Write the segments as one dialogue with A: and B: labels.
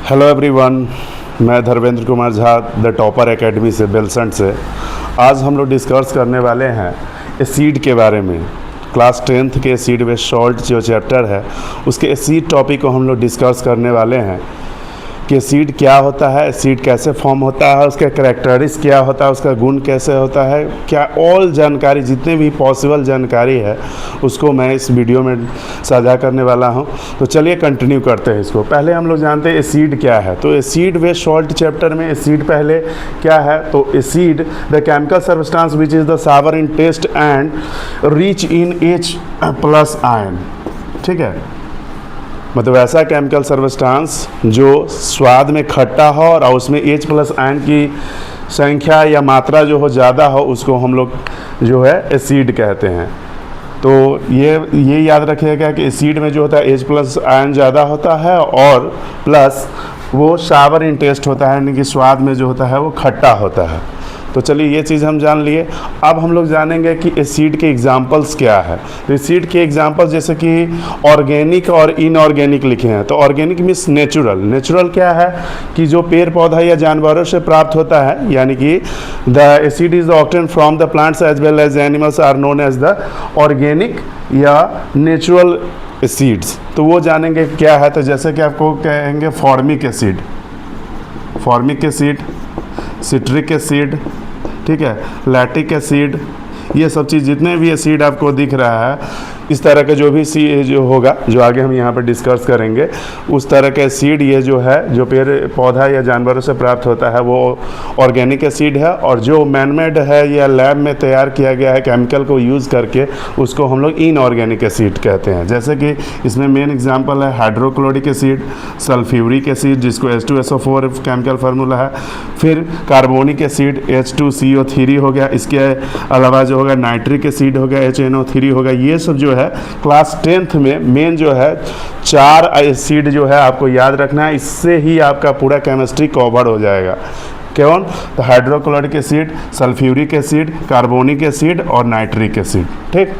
A: Hello everyone, मैं Dharmendra Kumar Jha the topper academy से बेलसंड से। आज हम लोग डिस्कस करने वाले हैं एसिड के बारे में। क्लास 10th के एसिड विद सॉल्ट जो चैप्टर है उसके एसिड टॉपिक को हम लोग डिस्कस करने वाले हैं कि एसिड क्या होता है, एसिड कैसे फॉर्म होता है, उसका कैरेक्टरिस्टिक्स क्या होता है, उसका गुण कैसे होता है, क्या ऑल जानकारी जितने भी पॉसिबल जानकारी है उसको मैं इस वीडियो में साझा करने वाला हूं। तो चलिए कंटिन्यू करते हैं इसको। पहले हम लोग जानते हैं एसिड क्या है। तो एसिड विद सॉल्ट चैप्टर में एसिड पहले क्या है, तो acid the chemical substance which is the sour in taste and rich in H+ ion. ठीक है, मतलब ऐसा केमिकल सब्सटेंस जो स्वाद में खट्टा हो और उसमें H+ आयन की संख्या या मात्रा जो हो ज़्यादा हो उसको हम लोग जो है एसिड कहते हैं। तो ये याद रखिएगा कि एसिड में जो होता है H+ आयन ज़्यादा होता है और प्लस वो सावर इन टेस्ट होता है, यानी कि स्वाद में जो होता है वो खट्टा होता है। तो चलिए ये चीज़ हम जान लिए। अब हम लोग जानेंगे कि एसिड के एग्जाम्पल्स क्या है। तो एसिड के एग्जाम्पल्स जैसे कि ऑर्गेनिक और इनऑर्गेनिक लिखे हैं। तो ऑर्गेनिक मीन्स नेचुरल। नेचुरल क्या है कि जो पेड़ पौधा या जानवरों से प्राप्त होता है, यानी कि the acid is obtain from the plants as well as animals are known as the organic या नेचुरल एसिड्स। तो वो जानेंगे क्या है। तो जैसे कि आपको कहेंगे फॉर्मिक एसिड, सिट्रिक एसिड, ठीक है, लैक्टिक एसिड, ये सब चीज़ जितने भी एसिड आपको दिख रहा है इस तरह का जो भी जो होगा, जो आगे हम यहाँ पर डिस्कस करेंगे, उस तरह के एसिड ये जो है जो पेड़ पौधा या जानवरों से प्राप्त होता है वो ऑर्गेनिक एसिड है। और जो मैनमेड है या लैब में तैयार किया गया है केमिकल को यूज़ करके उसको हम लोग इनऑर्गेनिक एसिड कहते हैं। जैसे कि इसमें मेन एग्जांपल है हाइड्रोक्लोरिक एसिड, सल्फ्यूरिक एसिड जिसको H2SO4 केमिकल फार्मूला है, फिर कार्बोनिक एसिड H2CO3 हो गया, इसके अलावा जो होगा नाइट्रिक एसिड हो गया, HNO3 होगा। ये सब जो है क्लास 10th में मेन जो है 4 एसिड जो है आपको याद रखना है। इससे ही आपका पूरा केमिस्ट्री कवर हो जाएगा। कौन? तो hydrochloric acid, sulphuric acid, carbonic acid और नाइट्रिक एसिड। ठीक,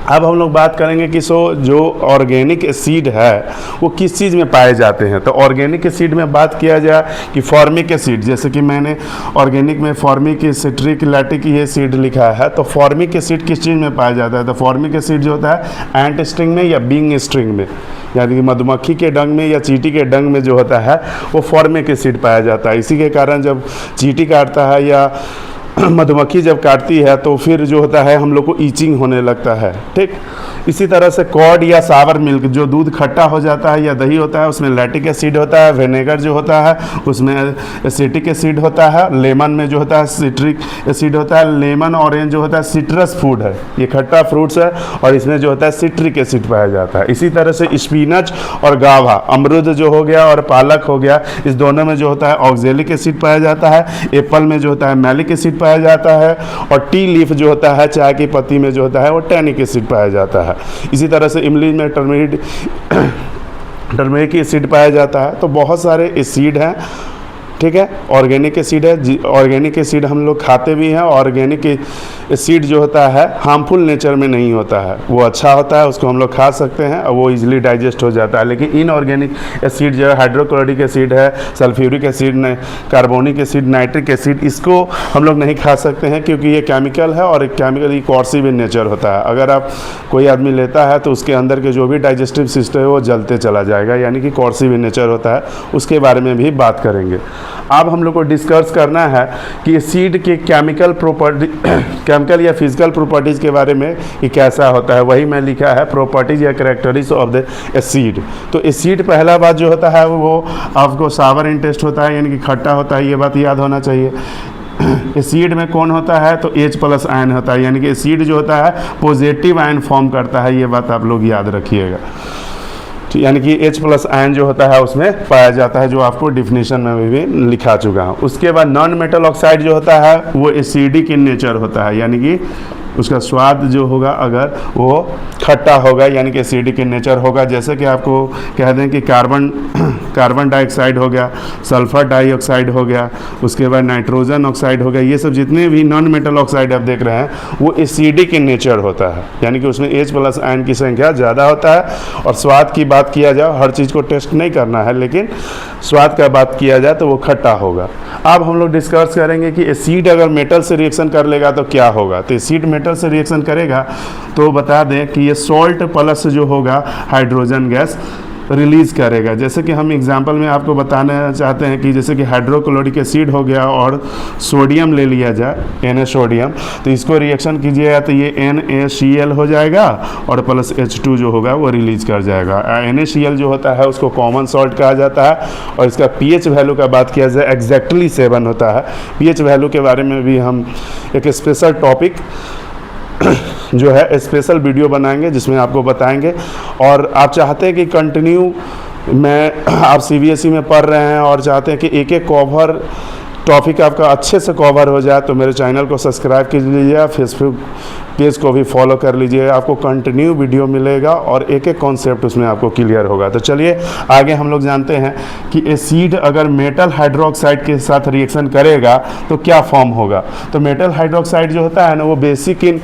A: अब हम लोग बात करेंगे कि जो ऑर्गेनिक एसिड है वो किस चीज़ में पाए जाते हैं। तो ऑर्गेनिक एसिड में बात किया जाए कि फॉर्मिक एसिड, जैसे कि मैंने ऑर्गेनिक में फॉर्मिक, सिट्रिक, लैक्टिक ये एसिड लिखा है। तो फॉर्मिक एसिड किस चीज़ में पाया जाता है? तो फॉर्मिक एसिड जो होता है एंट स्ट्रिंग में या बींग स्ट्रिंग में, यानी कि मधुमक्खी के डंग में या चींटी के डंग में जो होता है वो फॉर्मिक एसिड पाया जाता है। इसी के कारण जब चींटी काटता है या मधुमक्खी जब काटती है तो फिर जो होता है हम लोग को ईचिंग होने लगता है। ठीक, इसी तरह से कॉर्ड या सावर मिल्क, जो दूध खट्टा हो जाता है या दही होता है उसमें लैक्टिक एसिड होता है, विनेगर जो होता है उसमें एसिटिक एसिड होता है, लेमन में जो होता है सिट्रिक एसिड होता है, लेमन ऑरेंज जो होता है सिट्रस फूड है, ये खट्टा फ्रूट्स है और इसमें जो होता है सिट्रिक एसिड पाया जाता है। इसी तरह से स्पिनच और गावा, अमरूद जो हो गया और पालक हो गया, इस दोनों में जो होता है ऑक्जेलिक एसिड पाया जाता है। एप्पल में जो होता है मैलिक एसिड पाया जाता है और टी लीफ जो होता है, चाय की पत्ती में जो होता है वो टैनिक एसिड पाया जाता है। इसी तरह से इमली में टर्मरिक एसिड पाया जाता है। तो बहुत सारे एसिड हैं। ठीक है, ऑर्गेनिक एसिड है। ऑर्गेनिक एसिड हम लोग खाते भी हैं। ऑर्गेनिक एसिड जो होता है हार्मफुल नेचर में नहीं होता है, वो अच्छा होता है, उसको हम लोग खा सकते हैं और वो इजीली डाइजेस्ट हो जाता है। लेकिन इनऑर्गेनिक एसिड जो है हाइड्रोक्लोरिक एसिड है, sulphuric acid, carbonic acid, nitric acid, इसको हम लोग नहीं खा सकते हैं क्योंकि ये केमिकल है और केमिकल कॉर्सिव इन नेचर होता है। अगर आप कोई आदमी लेता है तो उसके अंदर के जो भी डाइजेस्टिव सिस्टम है वो जलते चला जाएगा, यानी कि कॉर्सिव इन नेचर होता है। उसके बारे में भी बात करेंगे। अब हम लोग को डिस्कस करना है कि एसिड के केमिकल या फिजिकल प्रॉपर्टीज़ के बारे में कि कैसा होता है। वही मैं लिखा है प्रॉपर्टीज या कैरेक्टरिस्टिक्स ऑफ द एसिड। तो एसिड पहला बात जो होता है वो आपको सावर इन टेस्ट होता है, यानी कि खट्टा होता है, ये बात याद होना चाहिए। एसिड में कौन होता है? तो H+ आयन होता है, यानी कि एसिड जो होता है पॉजिटिव आयन फॉर्म करता है, ये बात आप लोग याद रखिएगा। यानी कि H+ आयन जो होता है उसमें पाया जाता है, जो आपको डिफिनीशन में भी लिखा चुका हूँ। उसके बाद नॉन मेटल ऑक्साइड जो होता है वो एसिडिक इन नेचर होता है, यानी कि उसका स्वाद जो होगा अगर वो खट्टा होगा यानी कि एसिडिक इन नेचर होगा। जैसे कि आपको कह दें कि कार्बन डाइऑक्साइड हो गया, सल्फर डाइऑक्साइड हो गया, उसके बाद नाइट्रोजन ऑक्साइड हो गया, ये सब जितने भी नॉन मेटल ऑक्साइड आप देख रहे हैं वो एसिडिक इन नेचर होता है, यानी कि उसमें H प्लस आयन की संख्या ज़्यादा होता है। और स्वाद की बात किया जाए, हर चीज़ को टेस्ट नहीं करना है, लेकिन स्वाद का बात किया जाए तो वो खट्टा होगा। अब हम लोग डिस्कस करेंगे कि एसिड अगर मेटल से रिएक्शन कर लेगा तो क्या होगा। तो एसिड मेटल से रिएक्शन करेगा तो बता दें कि ये सॉल्ट प्लस जो होगा हाइड्रोजन गैस रिलीज़ करेगा। जैसे कि हम एग्जांपल में आपको बताना चाहते हैं कि जैसे कि हाइड्रोक्लोरिक एसिड हो गया और सोडियम ले लिया जाए, Na सोडियम, तो इसको रिएक्शन कीजिएगा तो ये NaCl हो जाएगा और प्लस H2 जो होगा वो रिलीज कर जाएगा। NaCl जो होता है उसको कॉमन सॉल्ट कहा जाता है और इसका pH वैल्यू का बात किया जाए एग्जैक्टली 7 होता है। pH वैल्यू के बारे में भी हम एक स्पेशल टॉपिक जो है स्पेशल वीडियो बनाएंगे जिसमें आपको बताएंगे। और आप चाहते हैं कि कंटिन्यू मैं आप CBSE में पढ़ रहे हैं और चाहते हैं कि एक एक कवर टॉपिक आपका अच्छे से कवर हो जाए तो मेरे चैनल को सब्सक्राइब कर लीजिए, फेसबुक पेज को भी फॉलो कर लीजिए, आपको कंटिन्यू वीडियो मिलेगा और एक एक कॉन्सेप्ट उसमें आपको क्लियर होगा। तो चलिए आगे हम लोग जानते हैं कि एसिड अगर मेटल हाइड्रोक्साइड के साथ रिएक्शन करेगा तो क्या फॉर्म होगा। तो मेटल हाइड्रोक्साइड जो होता है ना वो बेसिक इन